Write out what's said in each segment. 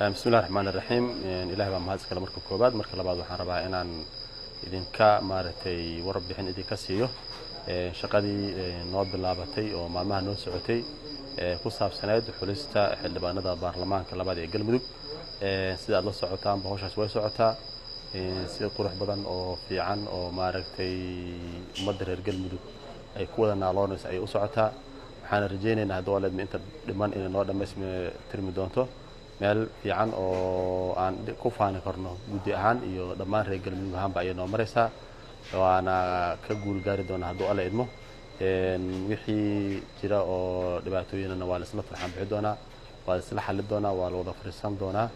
بسم الله الرحمن الرحيم إلهي بام هذا كلام مركب كوباد مركب لبعض وحنا ربع إن إذن كمارتي ورب بحين إذن كسيه شقدي نواب اللعبتي ومعها نوع سعوتي قصة بسند حلستا حل باندا برلمان كلابد يقل مدوب سيد الله سعوتان بهوش سوي سعوتا سيد قروح بدن أو في عن أو مارتي مدر يقل مدوب أي كودا نالونس أي أسعوتا حنا رجينا إن هذول من أنت لمن إن النهار لما اسمه ترمي دونته meel fiican oo aan ku faani karno gudi ahaan iyo dhammaan reer galmudug ahaan baa inoo maraysa waana ka guul gaari doona hadduu alla idmo wixii jira oo dhibaatooyinna waa la isla farxan bixi doonaa waa la isla xalin doonaa waa la wada fariisan doonaa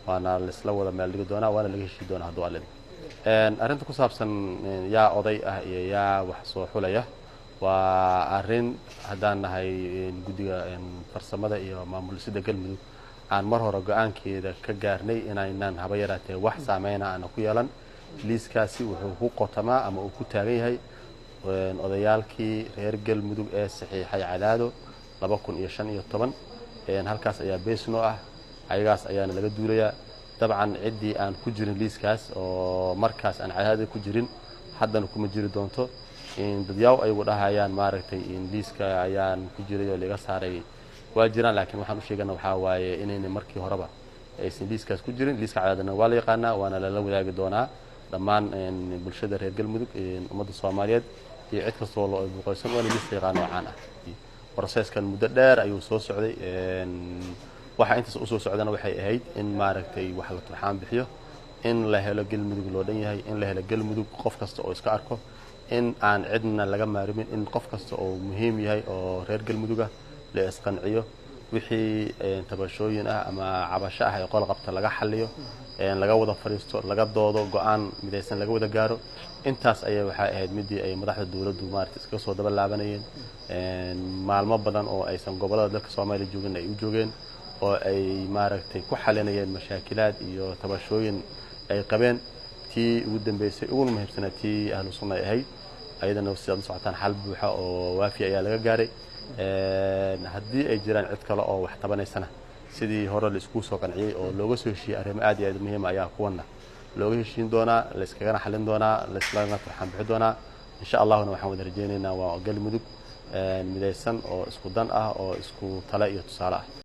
waana la isla wada meel dhigi doonaa waana laga heshii doonaa hadduu alla idmo arrinta ku saabsan yaa oday ah iyo yaa wax soo xulaya waa arrin haddaan nahay gudiga farsamada iyo maamulida galmudug aan mar hore go'aankeeda ka gaarnay inaan haba yaraatee wax saameeyna aan ku yeelan liiskaasi wuxuu ku qotamaa ama uu ku taagan yahay odayaalkii reer galmudug ee saxiixay cadaado 2015 halkaas ayaa beesno ah ayagaas ayaana laga duulayaa dabcan cidii aan ku jirin liiskaas oo markaas aan cadaado ku jirin haddana kuma jiri doonto dadyaw ay wadahayaan maaragtay in liiska ayaan ku jiray oo laga saaray واجران لكن waxaan u sheegana waxa waaye inay markii horeba aysan liiskaas ku jirin liiska cadaadana waa la yaqaana waana la wadaagi doonaa dhammaan bulshada reer galmudug ummadda Soomaaliyeed iyo cid kasta oo loo buuqaysan waa liis yaqaan oo caan ah processkan muddo dheer ayuu soo socday waxa intaas u soo socdana waxay ahayd in maaragtay wax la turxaan bixiyo in la helo galmudug loo dhan yahay in la helo galmudug qof kasta oo iska arko in aan cidna laga maarimin in qof kasta oo muhiim yahay oo reer galmudug ah la isqanciyo wixii tabashooyin ah ama cabasho ah ay qol qabta laga xalliyo laga wada fariisto laga doodo go'aan midaysan laga wada gaaro intaas ayay waxa ahayd midii ay madaxda dawladdu maartay iska soo daba laabanayeen maalmo badan oo aysan gobolada dalka Soomaaliya joogin ay u joogeen oo ay maaragtay ku xalinayeen mashaakilaad iyo tabashooyin ay qabeen tii ugu dambeysay ugu muhiimsanaatay ahlu sunna ahayd ayadana sidoo socotaan xal buuxa oo waafi ayaa laga gaaray haddii ay jiraan cid kale oo wax tabanaysana sidii hore la isku soo qanciyay oo looga soo heshiiyay arrimo aad iyo aad muhiim ah ayaa kuwana looga heshiin doonaa la iskaga xalin doonaa la isla farxan bixi doonaa insha Allah waxaan wada rajaynaynaa waa galmudug midaysan oo isku dan ah oo isku tala iyo tusaale ah